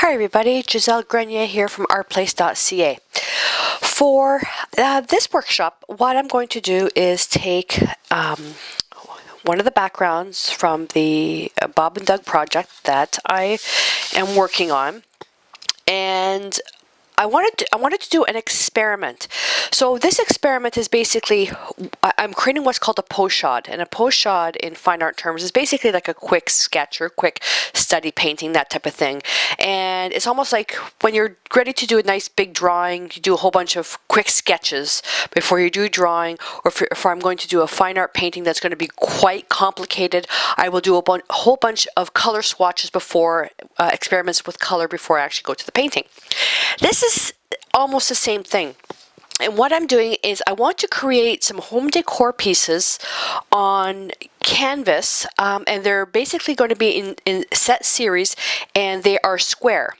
Hi everybody, Gisele Grenier here from artplace.ca. For this workshop, what I'm going to do is take one of the backgrounds from the Bob and Doug project that I am working on, and I wanted to do an experiment. So this experiment is basically, I'm creating what's called a pochade, and a pochade in fine art terms is basically like a quick sketch or quick study painting, that type of thing. And it's almost like when you're ready to do a nice big drawing, you do a whole bunch of quick sketches before you do drawing, or if I'm going to do a fine art painting that's going to be quite complicated, I will do a whole bunch of color swatches before, experiments with color before I actually go to the painting. This is almost the same thing. And what I'm doing is I want to create some home decor pieces on canvas, and they're basically going to be in set series, and they are square.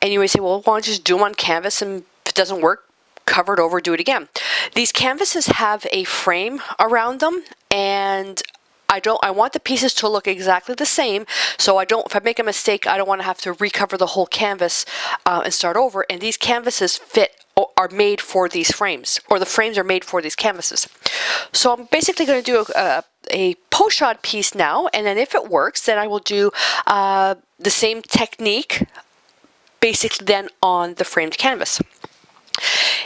And you may say, well, why don't you just do them on canvas, and if it doesn't work, cover it over, do it again. These canvases have a frame around them, and I want the pieces to look exactly the same, so if I make a mistake, I don't want to have to recover the whole canvas and start over. And these canvases are made for these frames, or the frames are made for these canvases. So I'm basically going to do a pochade piece now, and then if it works, then I will do the same technique basically then on the framed canvas.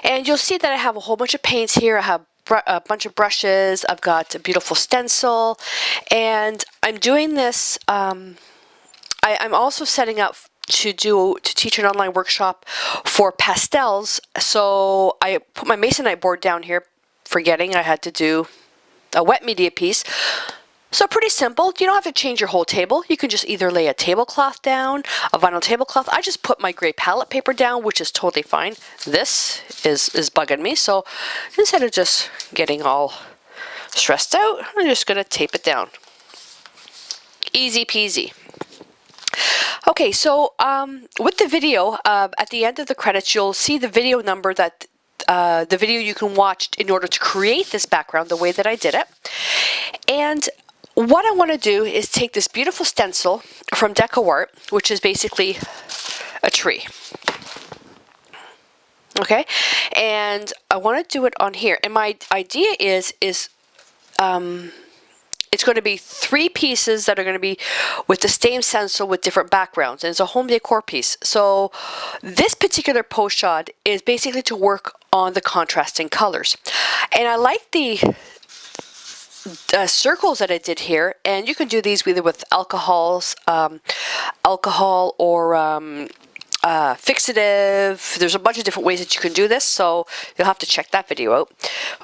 And you'll see that I have a whole bunch of paints here. I have a bunch of brushes. I've got a beautiful stencil, and I'm doing this. I'm also setting up to teach an online workshop for pastels. So I put my masonite board down here, forgetting I had to do a wet media piece. So pretty simple. You don't have to change your whole table. You can just either lay a tablecloth down, a vinyl tablecloth. I just put my gray palette paper down, which is totally fine. This is bugging me, so instead of just getting all stressed out, I'm just going to tape it down. Easy peasy. Okay, so with the video, at the end of the credits, you'll see the video number that the video you can watch in order to create this background the way that I did it. And what I want to do is take this beautiful stencil from decor, which is basically a tree. Okay, and I want to do it on here. And my idea is it's going to be 3 pieces that are going to be with the same stencil with different backgrounds, and it's a home decor piece. So this particular pochade is basically to work on the contrasting colors. And I like the circles that I did here, and you can do these either with alcohol or fixative. There's a bunch of different ways that you can do this, so you'll have to check that video out.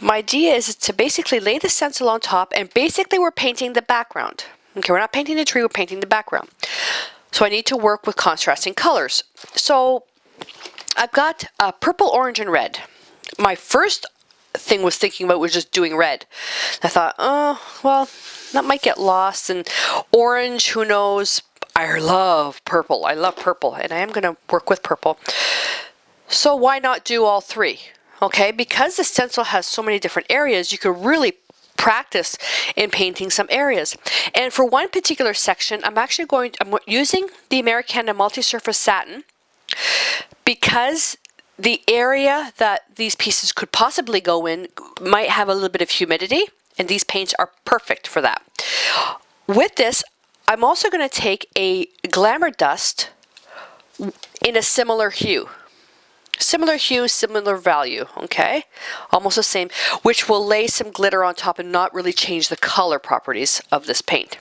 My idea is to basically lay the stencil on top, and basically we're painting the background. Okay, we're not painting the tree, we're painting the background. So I need to work with contrasting colors. So I've got purple, orange, and red. My first thing was thinking about was just doing red. I thought, oh, well, that might get lost, and orange, who knows. I love purple. I love purple, and I am going to work with purple. So why not do all 3? Okay, because the stencil has so many different areas, you could really practice in painting some areas. And for one particular section, I'm using the Americana multi-surface satin, because the area that these pieces could possibly go in might have a little bit of humidity, and these paints are perfect for that. With this, I'm also going to take a glamour dust in a similar hue. Similar hue, similar value, okay? Almost the same, which will lay some glitter on top and not really change the color properties of this paint.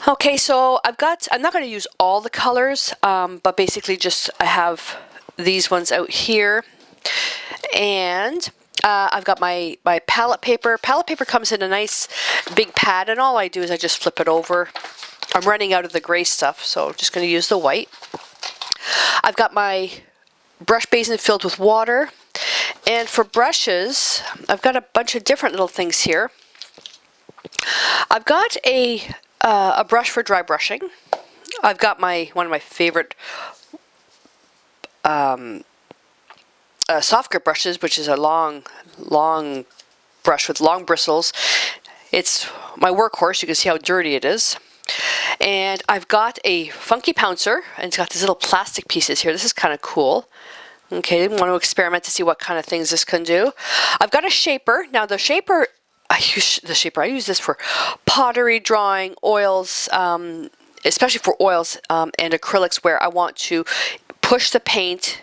Okay, so I'm not going to use all the colors, but basically just I have these ones out here, and I've got my palette paper. Palette paper comes in a nice big pad, and all I do is I just flip it over. I'm running out of the gray stuff, so I'm just going to use the white. I've got my brush basin filled with water, and for brushes, I've got a bunch of different little things here. I've got a brush for dry brushing. I've got one of my favorite soft grip brushes, which is a long brush with long bristles. It's my workhorse. You can see how dirty it is. And I've got a funky pouncer, and it's got these little plastic pieces here. This is kind of cool. Okay, I want to experiment to see what kind of things this can do. I've got a shaper. Now the shaper, I use this for pottery, drawing, oils, especially for oils and acrylics where I want to push the paint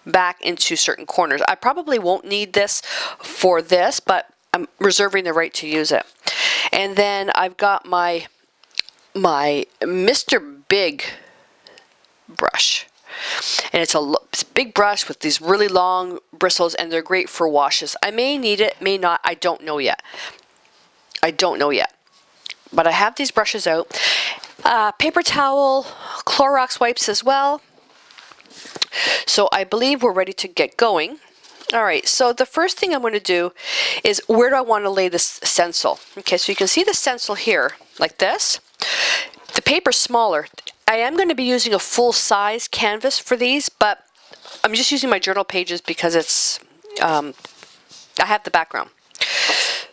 back into certain corners. I probably won't need this for this, but I'm reserving the right to use it. And then I've got my Mr. Big brush. And it's a big brush with these really long bristles, and they're great for washes. I may need it, may not. I don't know yet. But I have these brushes out. Paper towel, Clorox wipes as well. So I believe we're ready to get going. All right, so the first thing I'm going to do is, where do I want to lay this stencil? Okay, so you can see the stencil here, like this. The paper's smaller. I am going to be using a full-size canvas for these, but I'm just using my journal pages because it's, I have the background.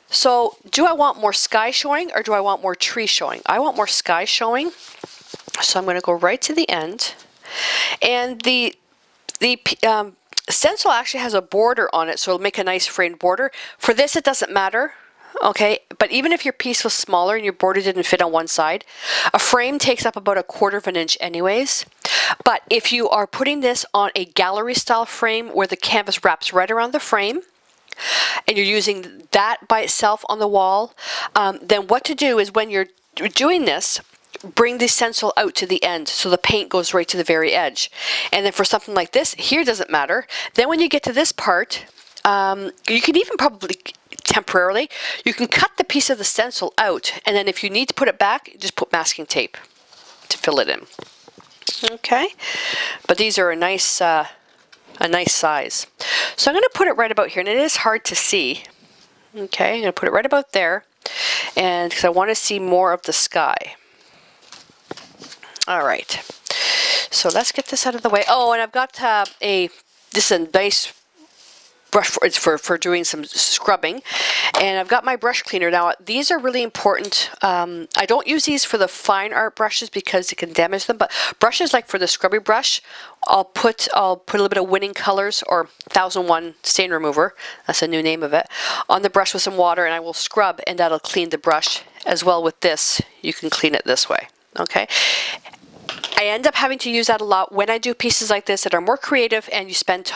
So, do I want more sky showing or do I want more tree showing? I want more sky showing, so I'm going to go right to the end. And the stencil actually has a border on it, so it'll make a nice framed border. For this, it doesn't matter. Okay, but even if your piece was smaller and your border didn't fit on one side, a frame takes up about 1/4 inch anyways. But if you are putting this on a gallery style frame where the canvas wraps right around the frame, and you're using that by itself on the wall, then what to do is, when you're doing this, bring the stencil out to the end so the paint goes right to the very edge. And then for something like this, here doesn't matter. Then when you get to this part, you can even probably temporarily, you can cut the piece of the stencil out, and then if you need to put it back, just put masking tape to fill it in. Okay, but these are a nice size. So I'm going to put it right about here, and it is hard to see. Okay, I'm going to put it right about there, and because I want to see more of the sky. All right, so let's get this out of the way. Oh, and I've got this is a nice brush for doing some scrubbing, and I've got my brush cleaner. Now these are really important. I don't use these for the fine art brushes because it can damage them, but brushes like for the scrubby brush, I'll put a little bit of Winning Colors or 1001 stain remover, that's a new name of it, on the brush with some water, and I will scrub, and that'll clean the brush. As well with this, you can clean it this way. Okay, I end up having to use that a lot when I do pieces like this that are more creative, and you spend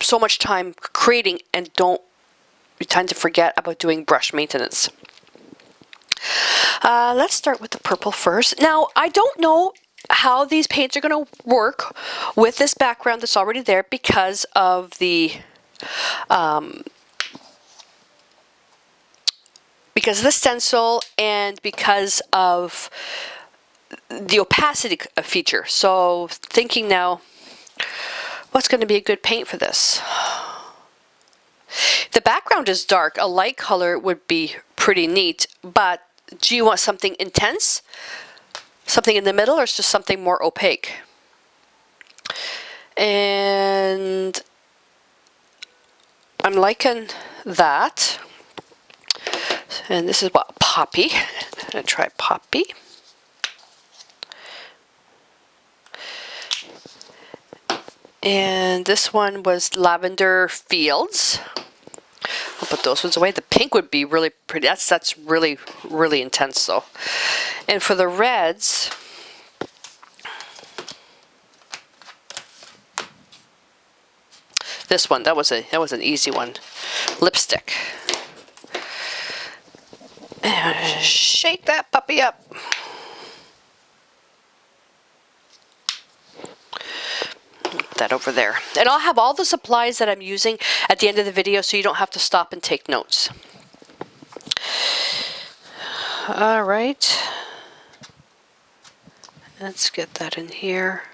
so much time creating and you tend to forget about doing brush maintenance. Let's start with the purple first. Now, I don't know how these paints are going to work with this background that's already there because of the stencil and because of the opacity feature. So thinking now, what's going to be a good paint for this? The background is dark. A light color would be pretty neat, but do you want something intense? Something in the middle, or just something more opaque? And I'm liking that. And this is what, Poppy. I'm going to try Poppy. And this one was Lavender Fields. I'll put those ones away. The pink would be really pretty. That's really, really intense though. And for the reds, this one, that was an easy one. Lipstick. And shake that puppy up. That over there, and I'll have all the supplies that I'm using at the end of the video so you don't have to stop and take notes. All right, let's get that in here.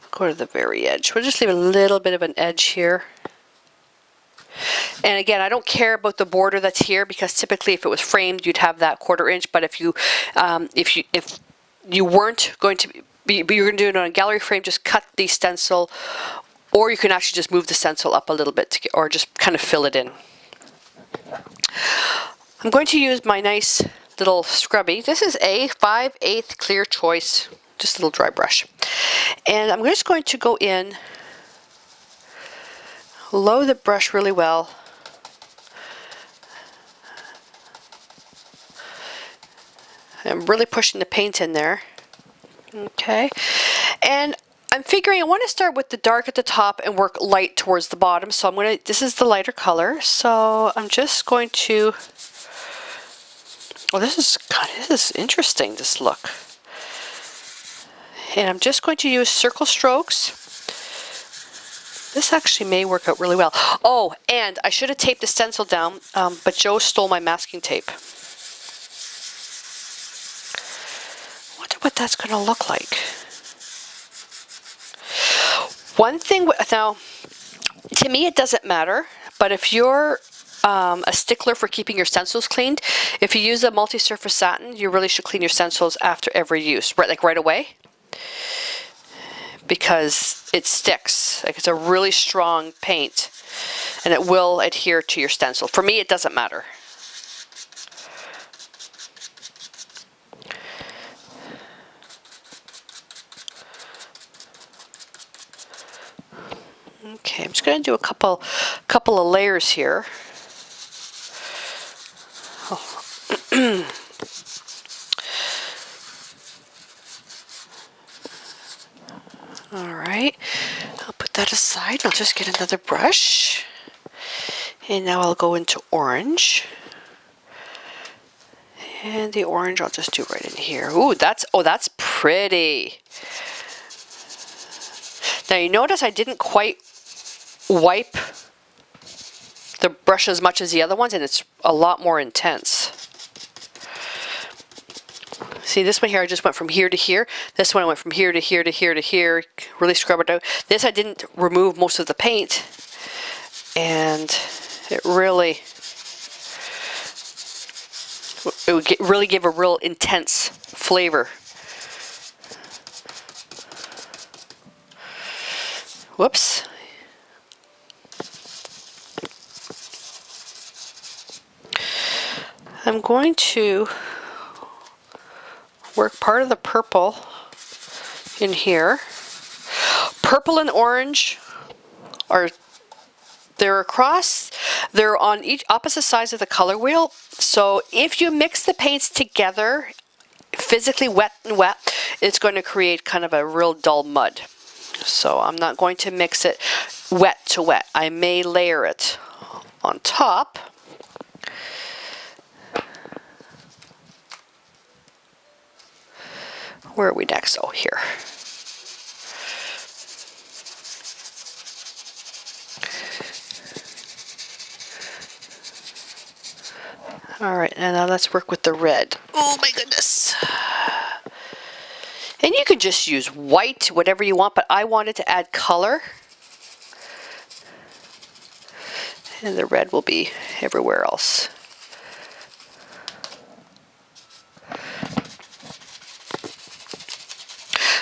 Go to the very edge. We'll just leave a little bit of an edge here. And again, I don't care about the border that's here because typically if it was framed you'd have that 1/4 inch, but if you weren't going to you're going to do it on a gallery frame, just cut the stencil, or you can actually just move the stencil up a little bit or just kind of fill it in. I'm going to use my nice little scrubby. This is a 5/8 clear choice, just a little dry brush. And I'm just going to go in, load the brush really well. I'm really pushing the paint in there. Okay. And I'm figuring I want to start with the dark at the top and work light towards the bottom. So I'm going to, this is the lighter color. So I'm just going to, oh, this is interesting, this look. And I'm just going to use circle strokes. This actually may work out really well. Oh, and I should have taped the stencil down, but Joe stole my masking tape. Wonder what that's going to look like. One thing, now, to me it doesn't matter, but if you're a stickler for keeping your stencils cleaned, if you use a multi-surface satin, you really should clean your stencils after every use, right away, because it sticks. Like, it's a really strong paint, and it will adhere to your stencil. For me, it doesn't matter. Okay, I'm just going to do a couple of layers here. Oh. All right, I'll put that aside. I'll just get another brush, and now I'll go into orange. And the orange I'll just do right in here. Ooh, that's pretty. Now you notice I didn't quite wipe the brush as much as the other ones, and it's a lot more intense. See, this one here, I just went from here to here. This one I went from here to here to here to here, really scrub it out. This I didn't remove most of the paint, and it really, really give a real intense flavor. Whoops. I'm going to work part of the purple in here. Purple and orange are, they're on each opposite sides of the color wheel. So if you mix the paints together, physically wet and wet, it's going to create kind of a real dull mud. So I'm not going to mix it wet to wet. I may layer it on top. Where are we next? Oh, here. All right, and now let's work with the red. Oh my goodness. And you could just use white, whatever you want, but I wanted to add color. And the red will be everywhere else.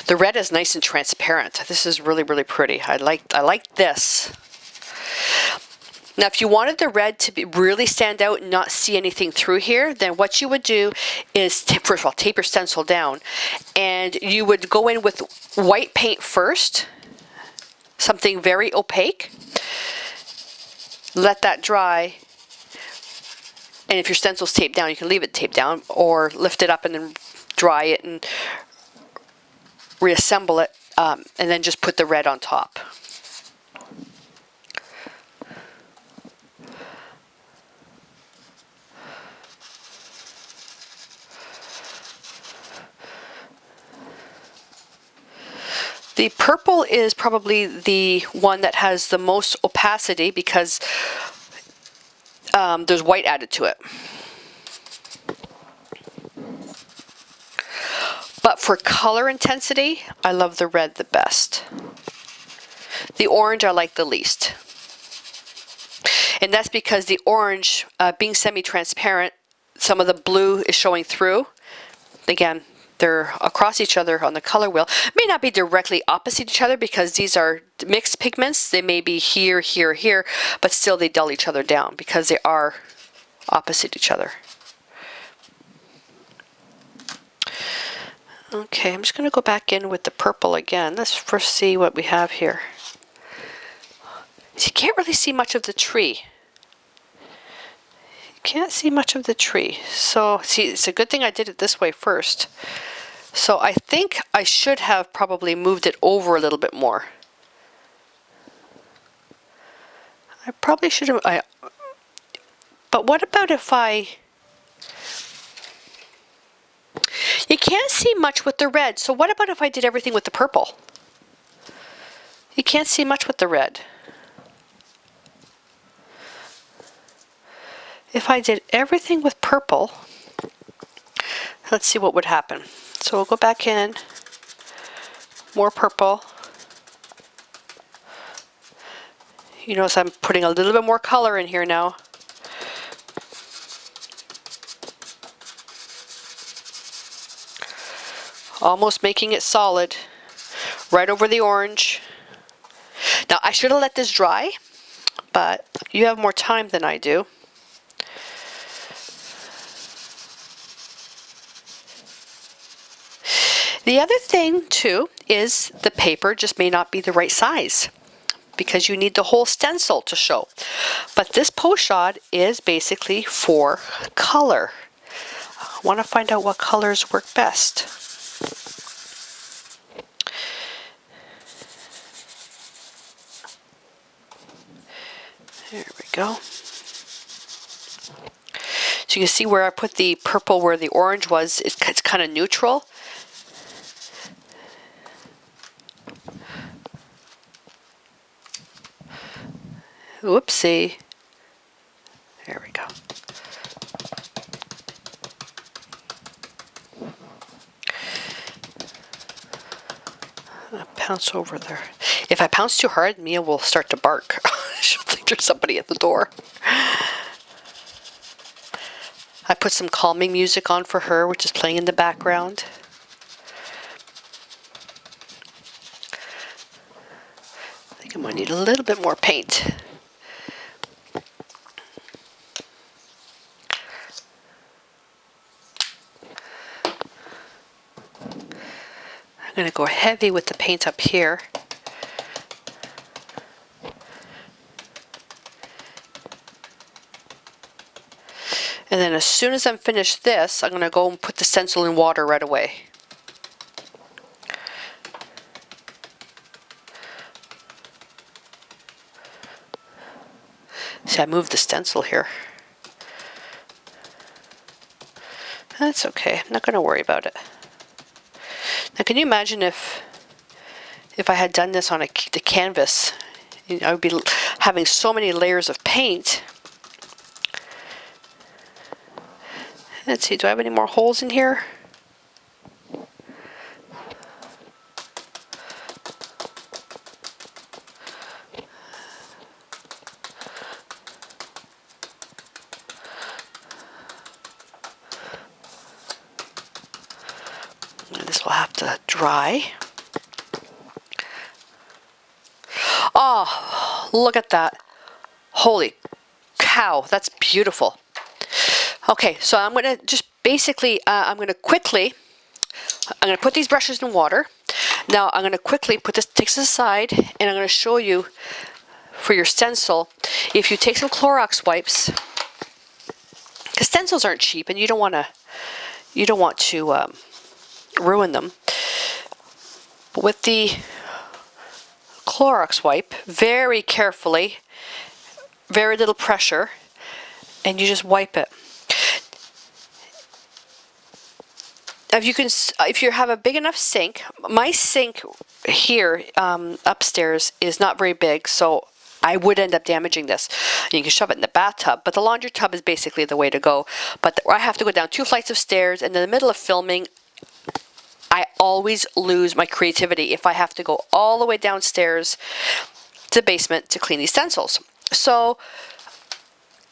The red is nice and transparent. This is really, really pretty. I like this. Now, if you wanted the red to really stand out and not see anything through here, then what you would do is, first of all, tape your stencil down. And you would go in with white paint first, something very opaque. Let that dry. And if your stencil's taped down, you can leave it taped down, or lift it up and then dry it and reassemble it, and then just put the red on top. The purple is probably the one that has the most opacity because there's white added to it. But for color intensity, I love the red the best. The orange I like the least. And that's because the orange, being semi-transparent, some of the blue is showing through. Again, they're across each other on the color wheel. May not be directly opposite each other because these are mixed pigments. They may be here, here, here, but still they dull each other down because they are opposite each other. Okay, I'm just going to go back in with the purple again. Let's first see what we have here. So you can't really see much of the tree. You can't see much of the tree. So, see, it's a good thing I did it this way first. So I think I should have probably moved it over a little bit more. I probably should have... but what about if I... You can't see much with the red, so what about if I did everything with the purple? You can't see much with the red. If I did everything with purple, let's see what would happen. So we'll go back in, more purple. You notice I'm putting a little bit more color in here now. Almost making it solid, right over the orange. Now I should have let this dry, but you have more time than I do. The other thing too is the paper just may not be the right size because you need the whole stencil to show. But this pochade is basically for color. I want to find out what colors work best. There we go. So you can see where I put the purple where the orange was, it's kind of neutral. Whoopsie. There we go. I'm gonna pounce over there. If I pounce too hard, Mia will start to bark. She'll think there's somebody at the door. I put some calming music on for her, which is playing in the background. I think I might need a little bit more paint. I'm going to go heavy with the paint up here. And then as soon as I'm finished this, I'm going to go and put the stencil in water right away. See, I moved the stencil here. That's okay. I'm not going to worry about it. Now, can you imagine if I had done this on the canvas? I would be having so many layers of paint. Let's see, do I have any more holes in here? This will have to dry. Oh, look at that. Holy cow, that's beautiful. Okay, so I'm going to just basically, I'm going to put these brushes in water. Now I'm going to quickly take this aside, and I'm going to show you for your stencil, if you take some Clorox wipes, because stencils aren't cheap, and you don't want to ruin them. But with the Clorox wipe, very carefully, very little pressure, and you just wipe it. If you have a big enough sink, my sink here upstairs is not very big, so I would end up damaging this. You can shove it in the bathtub, but the laundry tub is basically the way to go. But I have to go down 2 flights of stairs, and in the middle of filming, I always lose my creativity if I have to go all the way downstairs to the basement to clean these stencils. So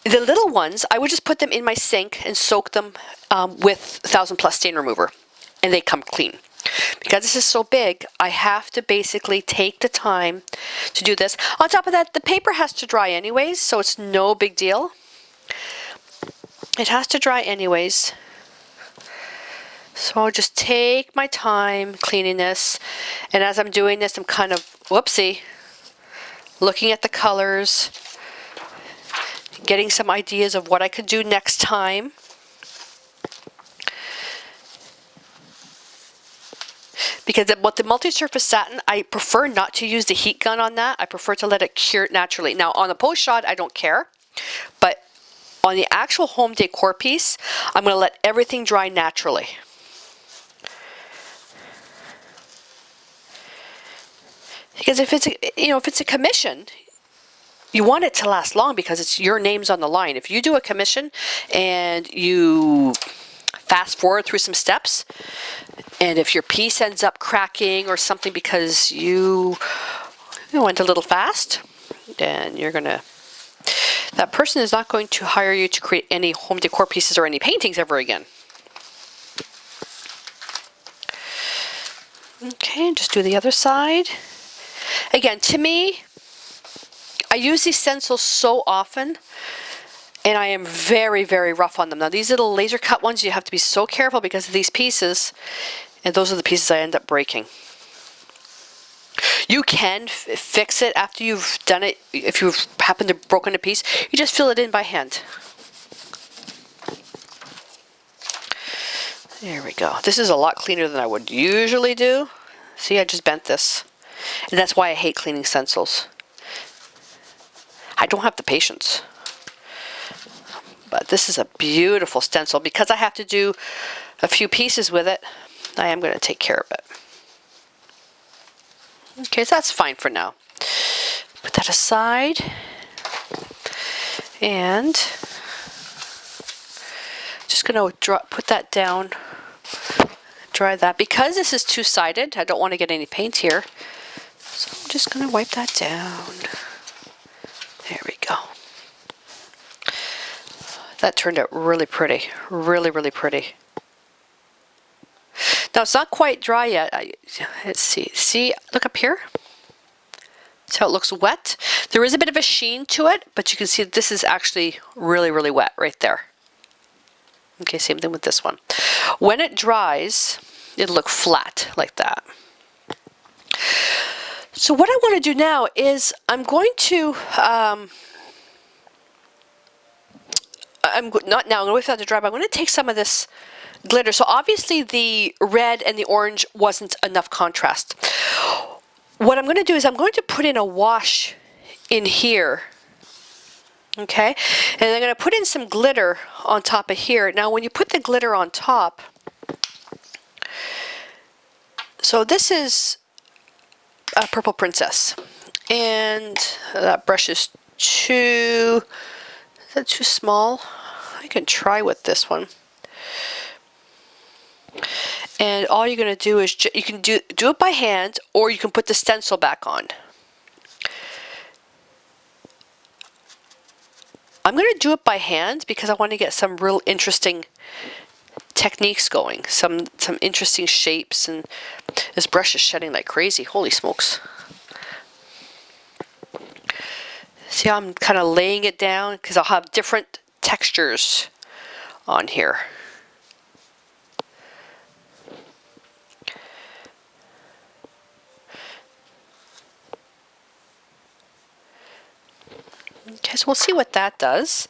the little ones, I would just put them in my sink and soak them with 1000 Plus stain remover, and they come clean. Because this is so big, I have to basically take the time to do this. On top of that, the paper has to dry anyways, so it's no big deal. It has to dry anyways. So I'll just take my time cleaning this, and as I'm doing this, I'm kind of, whoopsie, looking at the colors, getting some ideas of what I could do next time. Because with the multi-surface satin, I prefer not to use the heat gun on that. I prefer to let it cure naturally. Now on the post shot, I don't care, but on the actual home decor piece, I'm going to let everything dry naturally. Because if it's a commission, you want it to last long because it's your name's on the line. If you do a commission and you fast forward through some steps, and if your piece ends up cracking or something because you went a little fast, then that person is not going to hire you to create any home decor pieces or any paintings ever again. Okay, just do the other side. Again, to me, I use these stencils so often, and I am very, very rough on them. Now, these little laser cut ones, you have to be so careful because of these pieces, and those are the pieces I end up breaking. You can fix it after you've done it. If you've happened to broken a piece, you just fill it in by hand. There we go. This is a lot cleaner than I would usually do. See, I just bent this. And that's why I hate cleaning stencils. I don't have the patience. But this is a beautiful stencil. Because I have to do a few pieces with it, I am going to take care of it. Okay, so that's fine for now. Put that aside. And just going to put that down. Dry that. Because this is two-sided, I don't want to get any paint here. So I'm just going to wipe that down. There we go. That turned out really pretty. Really, really pretty. Now it's not quite dry yet. Let's see. See, look up here. See how it looks wet? There is a bit of a sheen to it, but you can see this is actually really, really wet right there. Okay, same thing with this one. When it dries, it'll look flat like that. So what I want to do now is I'm going to, I'm going to wait for that to dry, but I'm going to take some of this glitter. So obviously the red and the orange wasn't enough contrast. What I'm going to do is I'm going to put in a wash in here. Okay, and I'm going to put in some glitter on top of here. Now when you put the glitter on top, so this is a Purple Princess, and that brush is too small? I can try with this one. And all you're going to do is you can do it by hand, or you can put the stencil back on. I'm going to do it by hand because I want to get some real interesting techniques going, some interesting shapes, and this brush is shedding like crazy. Holy smokes. See how I'm kind of laying it down because I'll have different textures on here. Okay, so we'll see what that does.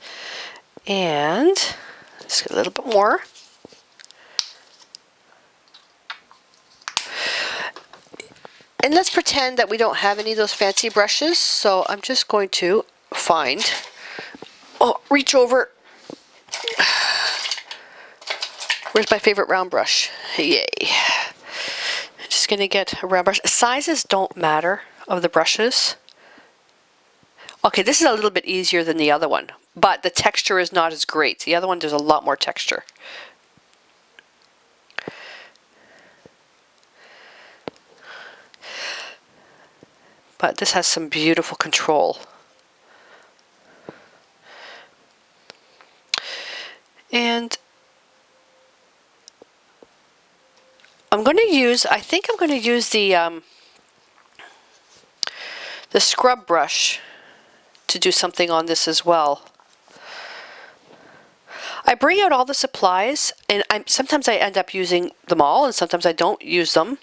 And just get a little bit more. And let's pretend that we don't have any of those fancy brushes. So I'm just going to reach over. Where's my favorite round brush? Yay. I'm just going to get a round brush. Sizes don't matter of the brushes. Okay, this is a little bit easier than the other one, but the texture is not as great. The other one, there's a lot more texture. But this has some beautiful control. And I'm going to use, I think I'm going to use the scrub brush to do something on this as well. I bring out all the supplies, and sometimes I end up using them all, and sometimes I don't use them.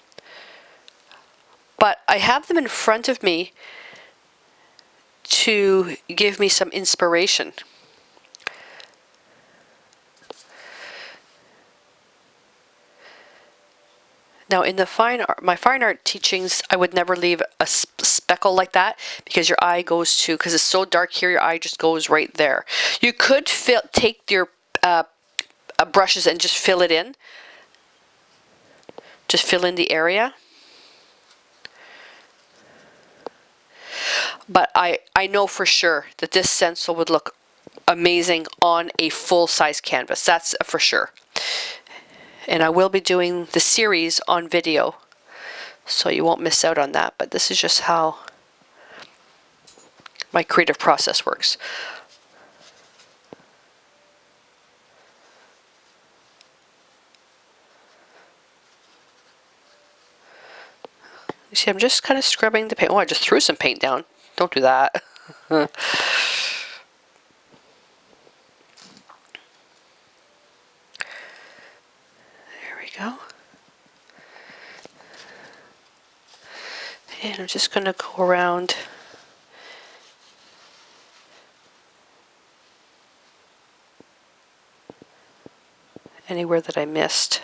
But I have them in front of me to give me some inspiration. Now, in the my fine art teachings, I would never leave a speckle like that, because your eye goes to, because it's so dark here, your eye just goes right there. You could take your brushes and just fill it in. Just fill in the area. But I know for sure that this stencil would look amazing on a full-size canvas. That's for sure. And I will be doing the series on video, so you won't miss out on that. But this is just how my creative process works. You see, I'm just kind of scrubbing the paint. Oh, I just threw some paint down. Don't do that. There we go. And I'm just going to go around anywhere that I missed.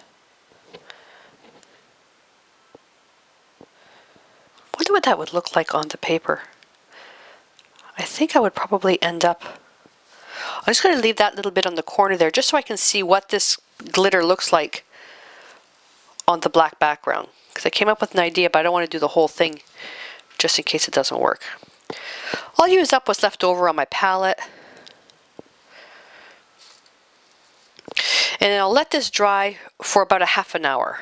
I wonder what that would look like on the paper. I think I would probably end up... I'm just going to leave that little bit on the corner there, just so I can see what this glitter looks like on the black background. Because I came up with an idea, but I don't want to do the whole thing, just in case it doesn't work. I'll use up what's left over on my palette. And then I'll let this dry for about a half an hour.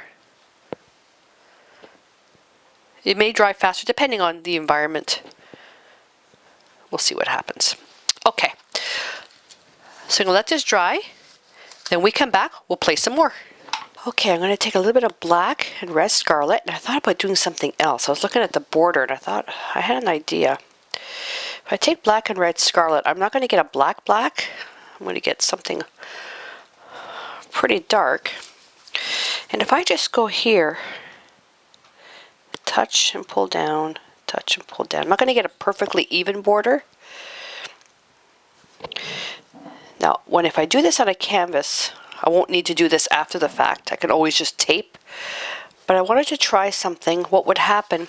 It may dry faster depending on the environment. We'll see what happens. Okay, so I'm going to let this dry. Then we come back, we'll play some more. Okay, I'm going to take a little bit of black and red scarlet, and I thought about doing something else. I was looking at the border and I thought I had an idea. If I take black and red scarlet, I'm not going to get a black. I'm going to get something pretty dark. And if I just go here, touch and pull down, touch and pull down. I'm not going to get a perfectly even border. Now, if I do this on a canvas, I won't need to do this after the fact. I can always just tape. But I wanted to try something. What would happen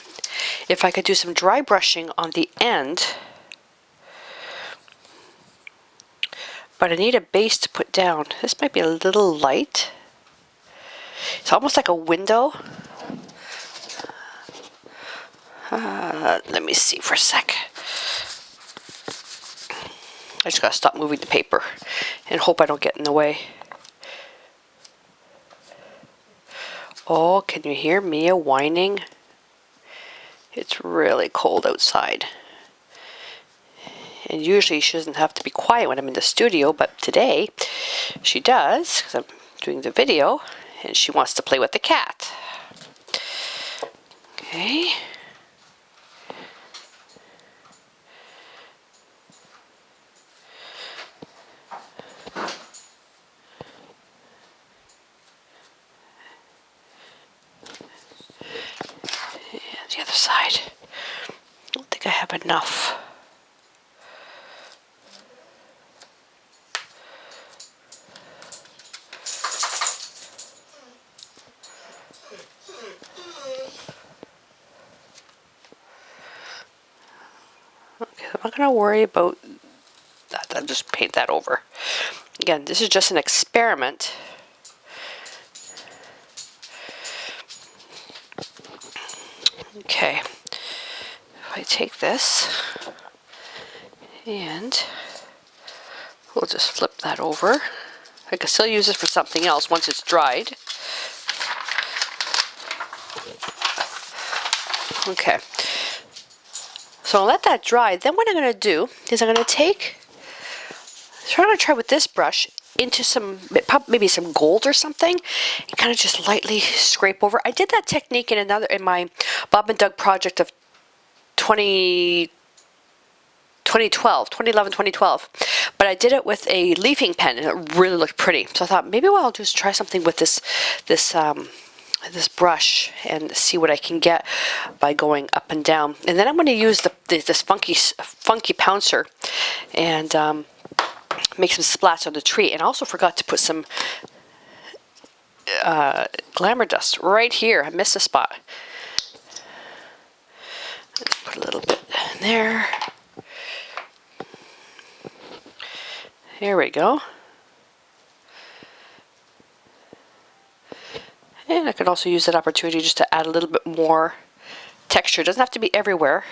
if I could do some dry brushing on the end? But I need a base to put down. This might be a little light. It's almost like a window. Let me see for a sec. I just gotta stop moving the paper and hope I don't get in the way. Oh, can you hear Mia whining? It's really cold outside. And usually she doesn't have to be quiet when I'm in the studio, but today she does, because I'm doing the video, and she wants to play with the cat. Okay. The other side. I don't think I have enough. Okay, I'm not going to worry about that. I'll just paint that over. Again, this is just an experiment. Okay, if I take this and we'll just flip that over. I can still use this for something else once it's dried. Okay, so I'll let that dry. Then what I'm going to do is I'm going to try with this brush into some, maybe some gold or something, and kind of just lightly scrape over. I did that technique in my Bob and Doug project of 2012 2011, 2012. But I did it with a leafing pen, and it really looked pretty. So I thought maybe I'll just try something with this brush and see what I can get by going up and down. And then I'm going to use this funky pouncer and make some splats on the tree. And I also forgot to put some glamour dust right here. I missed a spot. Let's put a little bit in there. Here we go. And I could also use that opportunity just to add a little bit more texture. It doesn't have to be everywhere.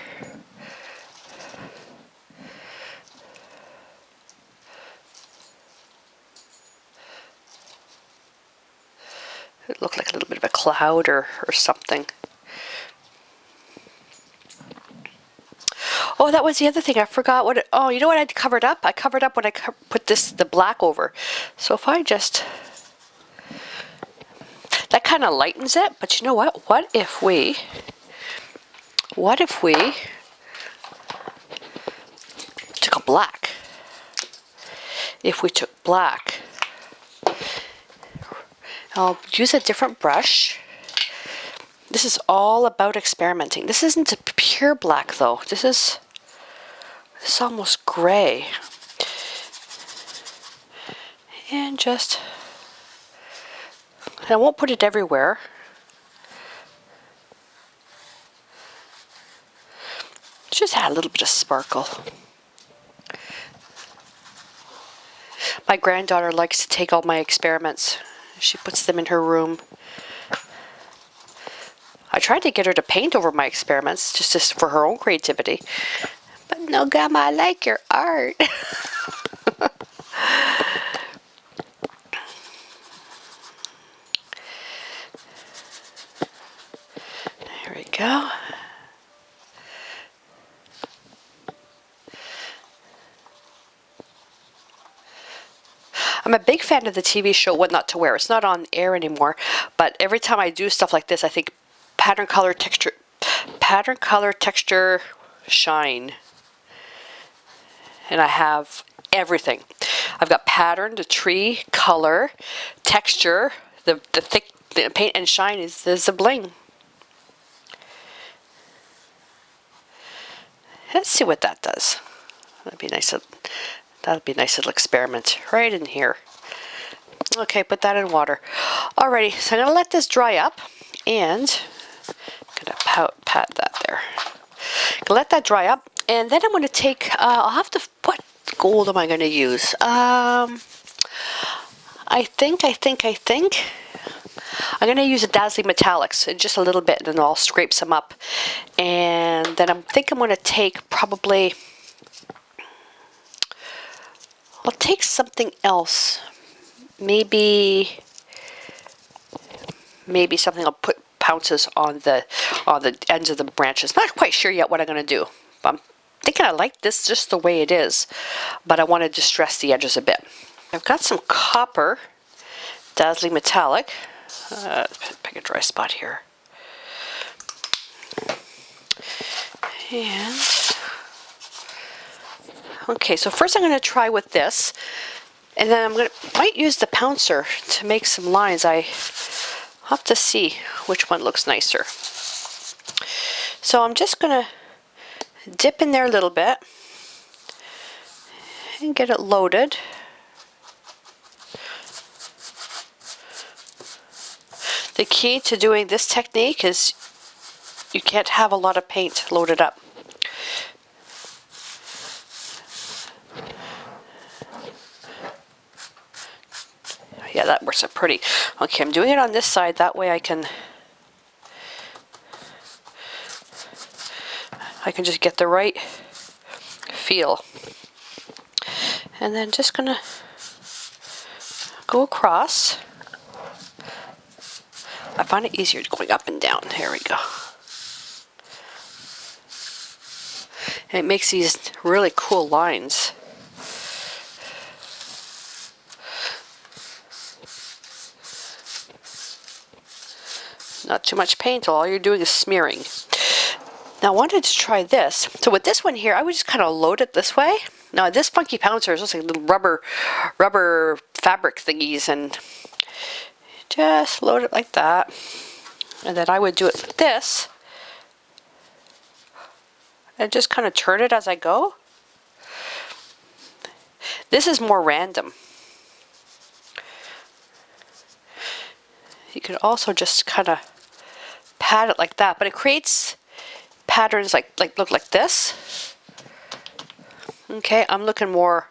It looked like a little bit of a cloud or something. Oh, that was the other thing. I forgot what oh, you know what I covered up? I covered up when I put the black over. So if I just... That kind of lightens it, but you know what? What if we took a black? If we took black, I'll use a different brush. This is all about experimenting. This isn't a pure black though. This is almost gray. And just... I won't put it everywhere. Just add a little bit of sparkle. My granddaughter likes to take all my experiments. She puts them in her room. I tried to get her to paint over my experiments just for her own creativity. But no, Grandma, I like your art. There we go. I'm a big fan of the TV show What Not to Wear. It's not on air anymore, but every time I do stuff like this, I think pattern, color, texture, shine. And I have everything. I've got pattern, the tree, color, texture, the thick the paint, and shine is the bling. Let's see what that does. That'd be nice. That'd be a nice little experiment right in here. Okay, put that in water. Alrighty, so I'm gonna let this dry up, and I'm gonna pat that there. Gonna let that dry up, and then I'm gonna take. I'll have to. What gold am I gonna use? I think I'm gonna use a Dazzling Metallics, just a little bit, and then I'll scrape some up, and then I'm gonna take probably. I'll take something else. Maybe something I'll put pounces on the ends of the branches. Not quite sure yet what I'm going to do. But I'm thinking I like this just the way it is, but I want to distress the edges a bit. I've got some copper, Dazzling Metallic. Pick a dry spot here. And okay, so first I'm going to try with this, and then might use the pouncer to make some lines. I have to see which one looks nicer. So I'm just going to dip in there a little bit and get it loaded. The key to doing this technique is you can't have a lot of paint loaded up. Yeah, that works out pretty. Okay, I'm doing it on this side, that way I can just get the right feel. And then just gonna go across. I find it easier going up and down. Here we go. And it makes these really cool lines. Not too much paint, all you're doing is smearing. Now I wanted to try this. So with this one here, I would just kind of load it this way. Now this funky pouncer is just like little rubber fabric thingies, and just load it like that. And then I would do it with this and just kind of turn it as I go. This is more random. You could also just kind of pat it like that, but it creates patterns like look like this. Okay, I'm looking more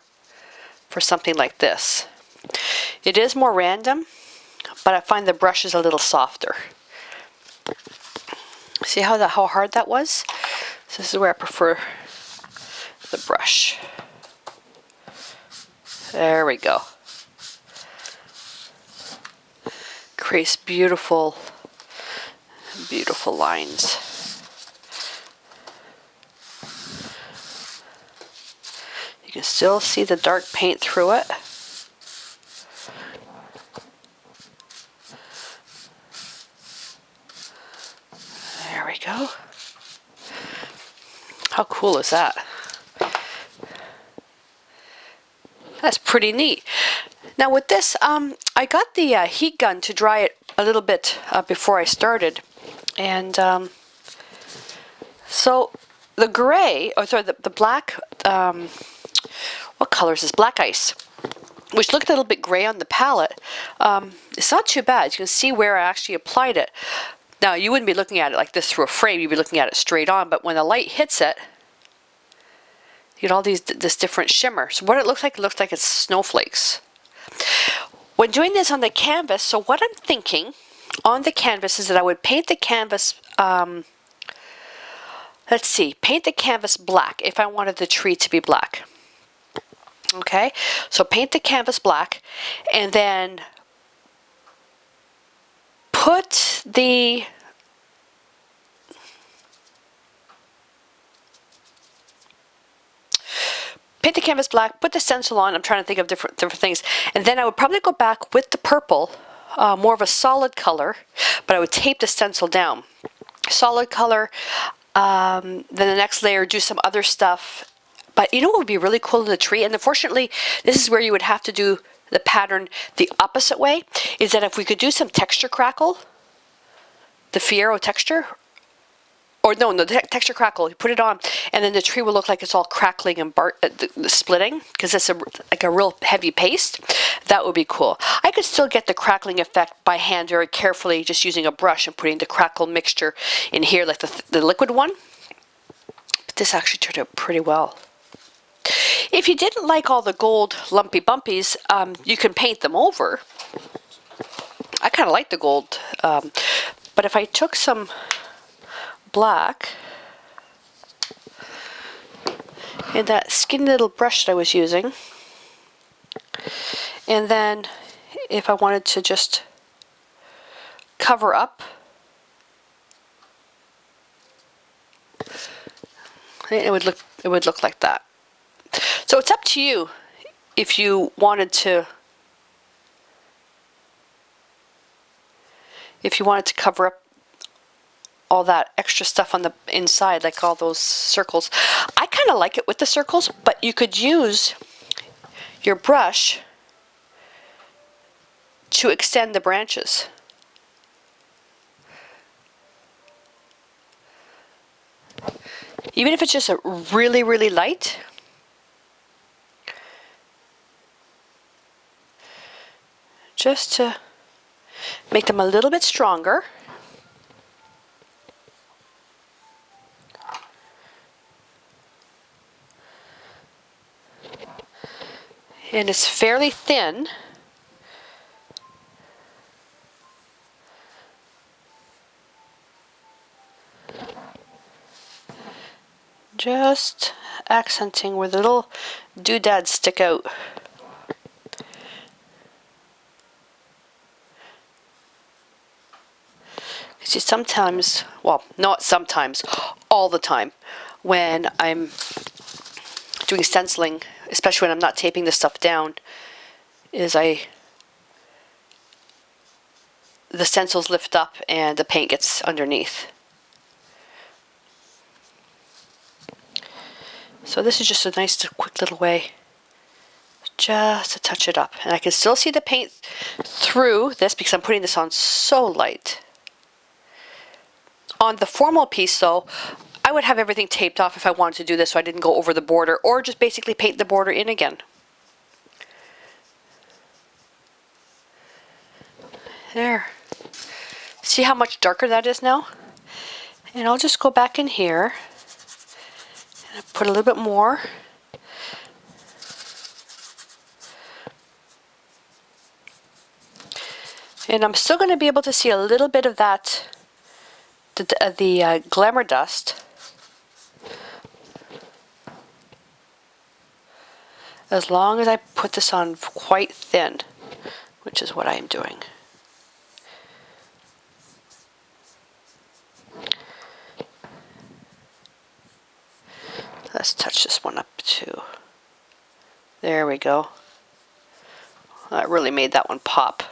for something like this. It is more random, but I find the brush is a little softer. See how hard that was? So this is where I prefer the brush. There we go. Creates beautiful, beautiful lines. You can still see the dark paint through it. There we go. How cool is that? That's pretty neat. Now with this, I got the heat gun to dry it a little bit before I started. And so the gray, the black, what color is this? Black ice, which looked a little bit gray on the palette. It's not too bad. You can see where I actually applied it. Now you wouldn't be looking at it like this through a frame, you'd be looking at it straight on, but when the light hits it, you get all this different shimmer. So what it looks like it's snowflakes. When doing this on the canvas, so what I'm thinking on the canvas is that I would paint the canvas, paint the canvas black if I wanted the tree to be black. Okay, so paint the canvas black and then put the canvas black, put the stencil on. I'm trying to think of different things. And then I would probably go back with the purple, more of a solid color, but I would tape the stencil down. Solid color, then the next layer, do some other stuff. But you know what would be really cool in the tree? And unfortunately, this is where you would have to do the pattern the opposite way, is that if we could do some texture crackle, the Fiero texture, or no, the texture crackle, you put it on, and then the tree will look like it's all crackling and splitting, because it's like a real heavy paste. That would be cool. I could still get the crackling effect by hand very carefully, just using a brush and putting the crackle mixture in here, like the liquid one. But this actually turned out pretty well. If you didn't like all the gold lumpy bumpies, you can paint them over. I kind of like the gold, but if I took some black and that skinny little brush that I was using, and then if I wanted to just cover up, it would look like that. So it's up to you if you wanted to cover up all that extra stuff on the inside, like all those circles. I kind of like it with the circles, but you could use your brush to extend the branches. Even if it's just a really, really light. Just to make them a little bit stronger. And it's fairly thin. Just accenting where the little doodads stick out. See, sometimes, well, not sometimes, all the time, when I'm doing stenciling, especially when I'm not taping this stuff down, is the stencils lift up and the paint gets underneath. So this is just a nice quick little way just to touch it up. And I can still see the paint through this because I'm putting this on so light. On the formal piece though, I would have everything taped off if I wanted to do this so I didn't go over the border, or just basically paint the border in again. There. See how much darker that is now? And I'll just go back in here and put a little bit more. And I'm still going to be able to see a little bit of that, the glamour dust. As long as I put this on quite thin, which is what I am doing. Let's touch this one up too. There we go. That really made that one pop.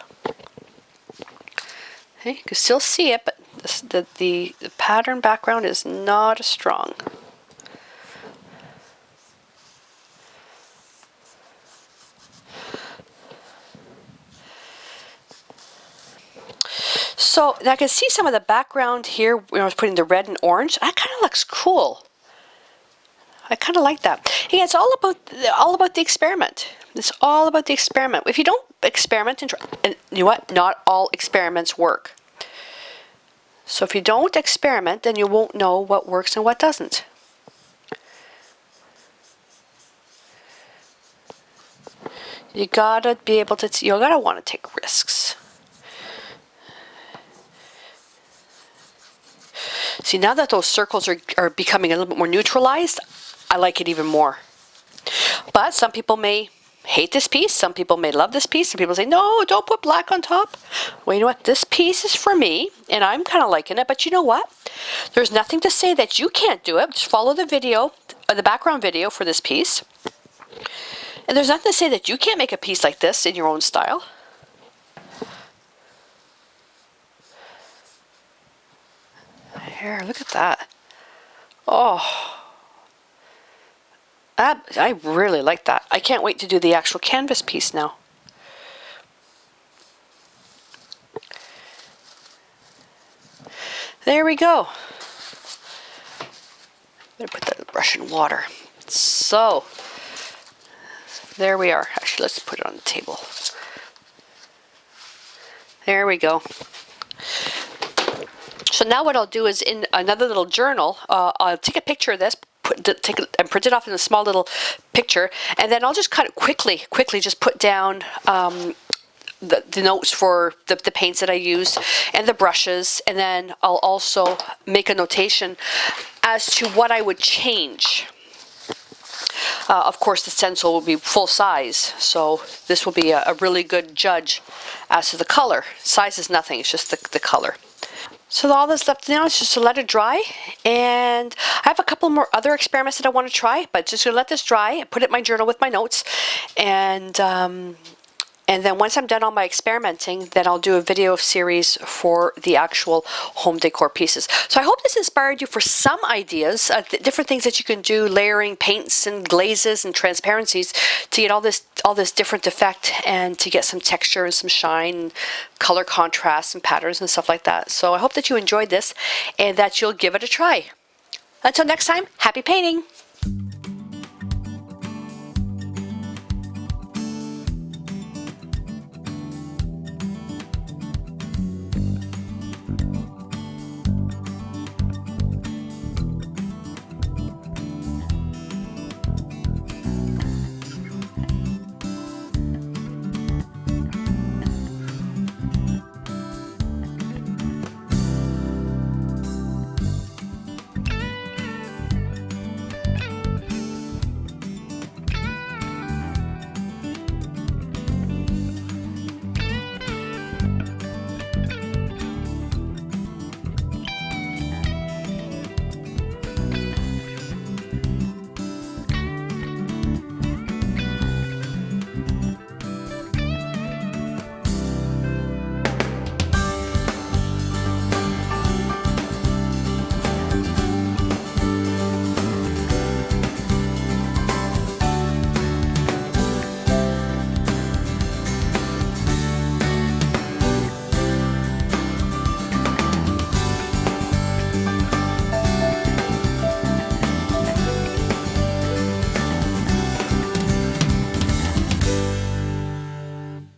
Okay, you can still see it, but the pattern background is not as strong. So I can see some of the background here when I was putting the red and orange. That kind of looks cool. I kind of like that. Yeah, it's all about the experiment. It's all about the experiment. If you don't experiment and try, and you know what? Not all experiments work. So if you don't experiment, then you won't know what works and what doesn't. You gotta be able to. You gotta want to take risks. See, now that those circles are becoming a little bit more neutralized, I like it even more. But some people may hate this piece. Some people may love this piece. Some people say, no, don't put black on top. Well, you know what? This piece is for me, and I'm kind of liking it. But you know what? There's nothing to say that you can't do it. Just follow the video, the background video for this piece. And there's nothing to say that you can't make a piece like this in your own style. Here, look at that. Oh. I really like that. I can't wait to do the actual canvas piece now. There we go. I'm going to put the brush in water. So, there we are. Actually, let's put it on the table. There we go. So now what I'll do is in another little journal, I'll take a picture of this, take it and print it off in a small little picture, and then I'll just kind of quickly just put down the notes for the paints that I use and the brushes, and then I'll also make a notation as to what I would change. Of course, the stencil will be full size, so this will be a really good judge as to the color. Size is nothing, it's just the color. So all that's left now is just to let it dry, and I have a couple more other experiments that I want to try, but just gonna let this dry, put it in my journal with my notes, and then once I'm done all my experimenting, then I'll do a video series for the actual home decor pieces. So I hope this inspired you for some ideas, different things that you can do, layering paints and glazes and transparencies to get all this different effect and to get some texture and some shine, and color contrast and patterns and stuff like that. So I hope that you enjoyed this and that you'll give it a try. Until next time, happy painting!